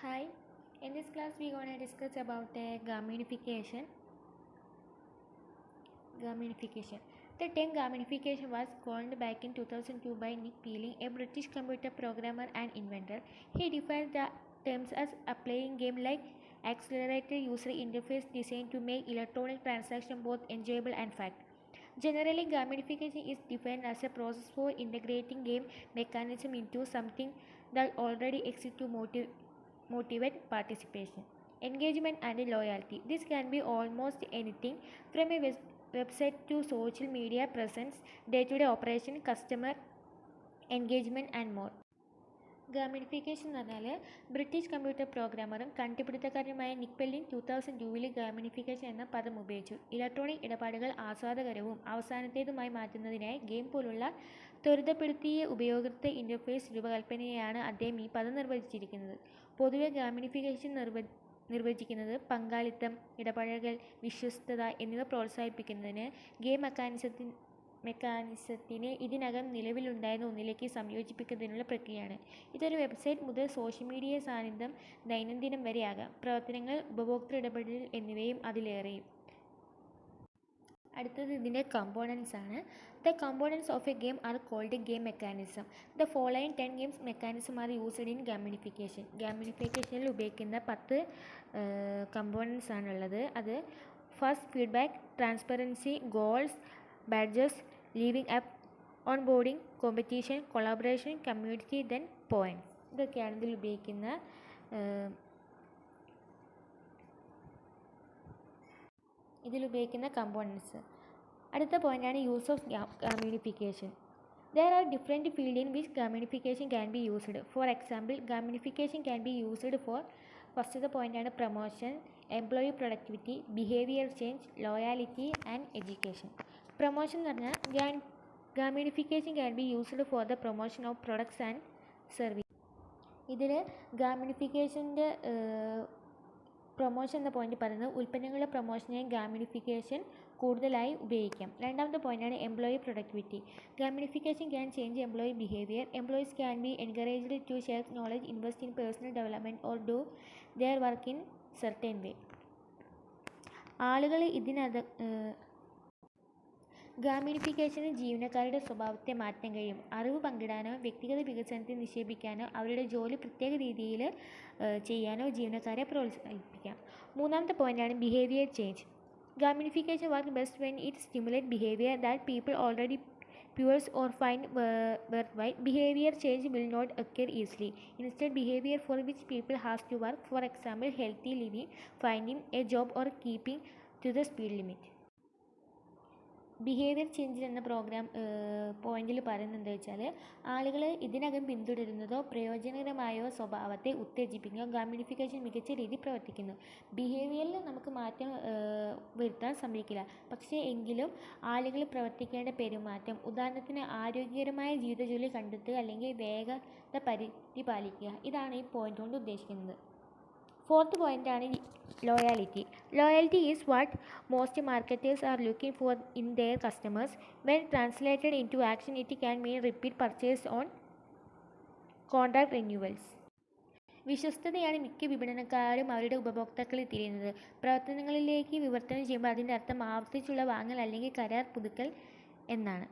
Hi, in this class we gonna discuss about gamification. Gamification. The term gamification was coined back in 2002 by Nick Peeling, a British computer programmer and inventor. He defined the terms as a playing game like accelerated user interface designed to make electronic transaction both enjoyable and fun. Generally, gamification is defined as a process for integrating game mechanism into something that already exists to motivate participation, engagement, and loyalty. This can be almost anything from a website to social media presence, day to day operation, customer engagement, and more. ഗാമിനിഫിക്കേഷൻ എന്ന് പറഞ്ഞാൽ British computer പ്രോഗ്രാമറും കണ്ടുപിടുത്തക്കാരനുമായ നിക് പെല്ലിൻ 2002 ഗാമിനിഫിക്കേഷൻ എന്ന പദം ഉപയോഗിച്ചു. Electronic ഇടപാടുകൾ ആസ്വാദകരവും അവസാനത്തേതുമായി മാറ്റുന്നതിനായി game പോലുള്ള ത്വരിതപ്പെടുത്തിയ ഉപയോക്തൃ interface രൂപകൽപ്പനയെയാണ് അദ്ദേഹം ഈ പദം നിർവചിച്ചിരിക്കുന്നത്. പൊതുവെ ഗാമിനിഫിക്കേഷൻ നിർവചിക്കുന്നത് പങ്കാളിത്തം, ഇടപഴകൽ, വിശ്വസ്തത എന്നിവ പ്രോത്സാഹിപ്പിക്കുന്നതിന് ഗെയിം മെക്കാനിസത്തിനെ ഇതിനകം നിലവിലുണ്ടായിരുന്ന ഒന്നിലേക്ക് സംയോജിപ്പിക്കുന്നതിനുള്ള പ്രക്രിയയാണ്. ഇതൊരു വെബ്സൈറ്റ് മുതൽ സോഷ്യൽ മീഡിയ സാന്നിധ്യം ദൈനംദിനം വരെയാകാം. പ്രവർത്തനങ്ങൾ, ഉപഭോക്തൃ ഇടപെടൽ എന്നിവയും അതിലേറെയും. അടുത്തത് ഇതിൻ്റെ കമ്പോണൻസ് ആണ്. The components of a game are called game mechanism. The following 10 games mechanism are used in gamification. ഗാമിനിഫിക്കേഷനിൽ ഉപയോഗിക്കുന്ന 10 കമ്പോണൻസ് ആണുള്ളത്. അത് first feedback, transparency, goals, badges, levelling up, onboarding, competition, collaboration, community, then points. ഇതൊക്കെയാണ് ഇതിൽ ഉപയോഗിക്കുന്ന കമ്പോണൻസ്. അടുത്ത പോയിൻ്റാണ് use of gamification. There are different fields in which gamification can be used. For example, gamification can be used for first the point ആണ് promotion, employee productivity, behavior change, loyalty and education. Promotion എന്ന് പറഞ്ഞാൽ gamification can be used for the promotion of products and services. ഇതിൽ ഗാമിനിഫിക്കേഷൻ്റെ promotion എന്ന point പറയുന്നത് ഉൽപ്പന്നങ്ങളുടെ പ്രൊമോഷനായി ഗാമിനിഫിക്കേഷൻ കൂടുതലായി ഉപയോഗിക്കാം. രണ്ടാമത്തെ പോയിൻ്റാണ് employee productivity. Gamification can change employee behaviour. Employees can be encouraged to share knowledge, invest in personal development or do their work in certain way. ഗാമിനിഫിക്കേഷന് ജീവനക്കാരുടെ സ്വഭാവത്തെ മാറ്റാൻ കഴിയും. അറിവ് പങ്കിടാനോ വ്യക്തിഗത വികസനത്തിൽ നിക്ഷേപിക്കാനോ അവരുടെ ജോലി പ്രത്യേക രീതിയിൽ ചെയ്യാനോ ജീവനക്കാരെ പ്രോത്സാഹിപ്പിക്കാം. മൂന്നാമത്തെ പോയിൻ്റാണ് behaviour change. Gamification works best when it stimulates behavior that people already pursue or find worthwhile. Behavior change will not occur easily. Instead, behavior for which people have to work, for example, healthy living, finding a job or keeping to the speed limit. Behaviour change എന്ന പോയിന്റിൽ പറയുന്നത് എന്താ വെച്ചാൽ ആളുകൾ ഇതിനകം പിന്തുടരുന്നതോ പ്രയോജനകരമായോ സ്വഭാവത്തെ ഉത്തേജിപ്പിക്കുക ഗാമിനിഫിക്കേഷൻ മികച്ച രീതിയിൽ പ്രവർത്തിക്കുന്നു. ബിഹേവിയറിൽ നമുക്ക് മാറ്റം വരുത്താൻ ശ്രമിക്കില്ല, പക്ഷേ എങ്കിലും ആളുകൾ പ്രവർത്തിക്കേണ്ട പെരുമാറ്റം, ഉദാഹരണത്തിന് ആരോഗ്യകരമായ ജീവിതജോലി കണ്ടെത്തുക അല്ലെങ്കിൽ വേഗത പരിപാലിക്കുക, ഇതാണ് ഈ പോയിന്റ് കൊണ്ട് ഉദ്ദേശിക്കുന്നത്. ഫോർത്ത് പോയിൻ്റാണ് loyalty. Loyalty is what most marketers are looking for in their customers. When translated into action it can mean repeat purchase on contract renewals. വിശ്വസ്തതയാണ് മിക്ക വിപണനക്കാരും അവരുടെ ഉപഭോക്താക്കളിൽ തിരിയുന്നത്. പ്രവർത്തനങ്ങളിലേക്ക് വിവർത്തനം ചെയ്യുമ്പോൾ അതിൻ്റെ അർത്ഥം ആവർത്തിച്ചുള്ള വാങ്ങൽ അല്ലെങ്കിൽ കരാർ പുതുക്കൽ എന്നാണ്.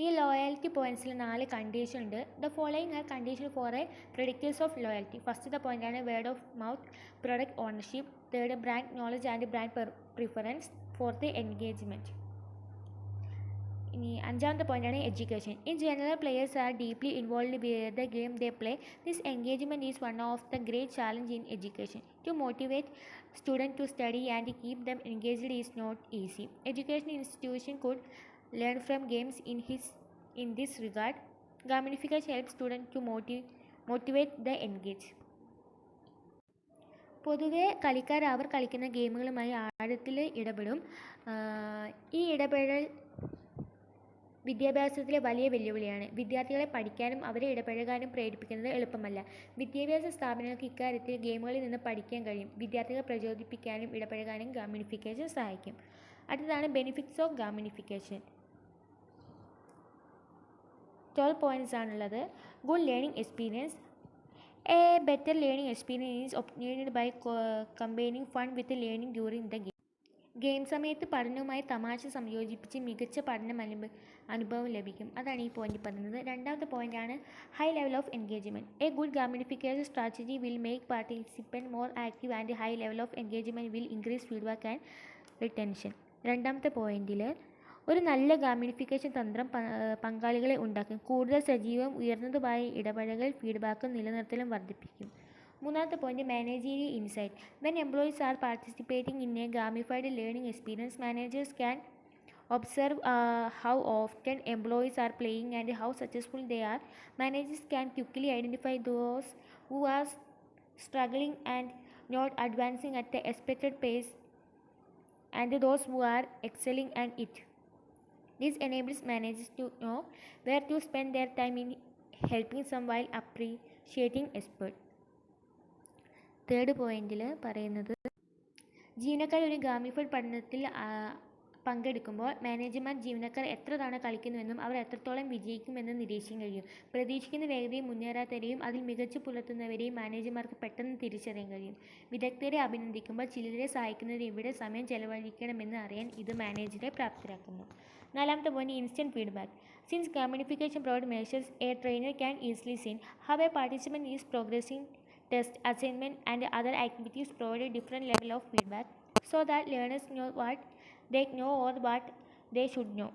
ഈ ലോയാലിറ്റി പോയിൻറ്റ്സിൽ 4 കണ്ടീഷൻ ഉണ്ട്. The following are condition for a predictors of loyalty. ഫസ്റ്റത്തെ പോയിൻ്റാണ് word of mouth, product ownership. Third brand knowledge and brand preference. Fourth engagement. ഇനി അഞ്ചാമത്തെ പോയിൻ്റാണ് education. In general players are deeply involved with the game they play. This engagement is one of the great challenge in education. To motivate student to study and keep them engaged is not easy. Education institution could learn from games in this regard. Gamification helps students to motivate the engage. പൊതുവെ കളിക്കാർ അവർ കളിക്കുന്ന ഗെയിമുകളുമായി ആഴത്തിൽ ഇടപെടും. ഈ ഇടപെടൽ വിദ്യാഭ്യാസത്തിലെ വലിയ വെല്ലുവിളിയാണ്. വിദ്യാർത്ഥികളെ പഠിക്കാനും അവരെ ഇടപഴകാനും പ്രേരിപ്പിക്കുന്നത് എളുപ്പമല്ല. വിദ്യാഭ്യാസ സ്ഥാപനങ്ങൾക്ക് ഇക്കാര്യത്തിൽ ഗെയിമുകളിൽ നിന്ന് പഠിക്കാൻ കഴിയും. വിദ്യാർത്ഥികളെ പ്രചോദിപ്പിക്കാനും ഇടപഴകാനും ഗാമിനിഫിക്കേഷൻ സഹായിക്കും. അടുത്തതാണ് ബെനിഫിറ്റ്സ് ഓഫ് ഗാമിനിഫിക്കേഷൻ. 12 പോയിൻറ്റ്സ് ആണുള്ളത്. Good learning experience. A better learning experience is obtained by combining fun with learning during the game. Game സമയത്ത് പഠനവുമായി തമാശ സംയോജിപ്പിച്ച് മികച്ച അനുഭവം ലഭിക്കും. അതാണ് ഈ പോയിന്റ് പറയുന്നത്. രണ്ടാമത്തെ പോയിന്റാണ് high level of engagement. A good gamification strategy will make participant more active and high level of engagement will increase feedback and retention. രണ്ടാമത്തെ പോയിന്റിൽ ഒരു നല്ല ഗാമിഫിക്കേഷൻ തന്ത്രം പങ്കാളികളെ ഉണ്ടാക്കും. കൂടുതൽ സജീവവും ഉയർന്നതുമായ ഇടപഴകൽ ഫീഡ്ബാക്കും നിലനിർത്തലും വർദ്ധിപ്പിക്കും. മൂന്നാമത്തെ point managerial insight. When employees are participating in a gamified learning experience, managers can observe how often employees are playing and how successful they are. Managers can quickly identify those who are struggling and not advancing at the expected pace and those who are excelling at it. This enables managers to know where to spend their time in helping some while appreciating effort. Third പോയിന്റിൽ പറയുന്നത് ജീവനക്കാർ ഒരു ഗാമിഫൈഡ് പഠനത്തിൽ പങ്കെടുക്കുമ്പോൾ മാനേജർമാർ ജീവനക്കാർ എത്ര തവണ കളിക്കുന്നുവെന്നും അവർ എത്രത്തോളം വിജയിക്കുമെന്നും നിരീക്ഷിക്കാൻ കഴിയും. പ്രതീക്ഷിക്കുന്ന വേഗതയും മുന്നേറാത്തവരെയും അതിൽ മികച്ചു പുലർത്തുന്നവരെയും മാനേജർമാർക്ക് പെട്ടെന്ന് തിരിച്ചറിയാൻ കഴിയും. വിദഗ്ധരെ അഭിനന്ദിക്കുമ്പോൾ ചിലരെ സഹായിക്കുന്നതിന് എവിടെ സമയം ചെലവഴിക്കണമെന്ന് അറിയാൻ ഇത് മാനേജറെ പ്രാപ്തരാക്കുന്നു. നാലാമത്തെ point instant feedback. Since gamification provide measures, a trainer can easily seen how a participant is progressing. Test, assignment and other activities provide a different level of feedback so that learners know what they know or what they should know.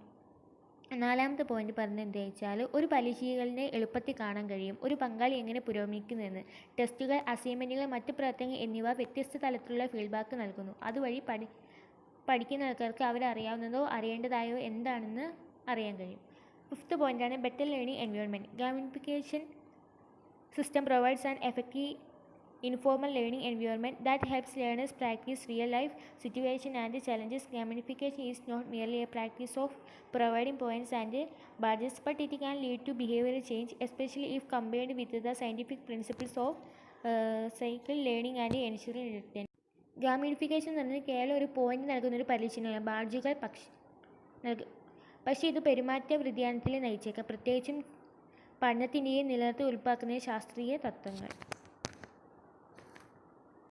നാലാമത്തെ point പറഞ്ഞത് എന്താ വെച്ചാൽ ഒരു പരിശീലകനെ എളുപ്പത്തിൽ കാണാൻ കഴിയും ഒരു പങ്കാളി എങ്ങനെ പുരോഗമിക്കുന്നുവെന്ന്. ടെസ്റ്റുകൾ, അസൈൻമെൻറ്റുകൾ, മറ്റ് പ്രവർത്തനങ്ങൾ എന്നിവ വ്യത്യസ്ത തലത്തിലുള്ള ഫീഡ്ബാക്ക് നൽകുന്നു. അതുവഴി പഠിക്കുന്ന ആൾക്കാർക്ക് അവരറിയാവുന്നതോ അറിയേണ്ടതായോ എന്താണെന്ന് അറിയാൻ കഴിയും. ഫിഫ്ത്ത് പോയിന്റാണ് better learning environment. Gamification system provides an effective informal learning environment that helps learners practice real-life situations and challenges. Gamification is not merely a practice of providing points and badges, but it can lead to behavioral change, especially if combined with the scientific principles of cycle learning and ensuring retention. ഗാമിഫിക്കേഷൻ എന്ന് പറഞ്ഞാൽ കേവലം ഒരു point നൽകുന്നൊരു പരിശീലനമാണ്. ബാഡ്ജുകൾ പക്ഷേ ഇത് പെരുമാറ്റ വ്യതിയാനത്തിൽ നയിച്ചേക്കാം, പ്രത്യേകിച്ചും പഠനത്തിൻ്റെയും നിലനിർത്തി ഉൽപ്പാക്കുന്ന ശാസ്ത്രീയ തത്വങ്ങൾ.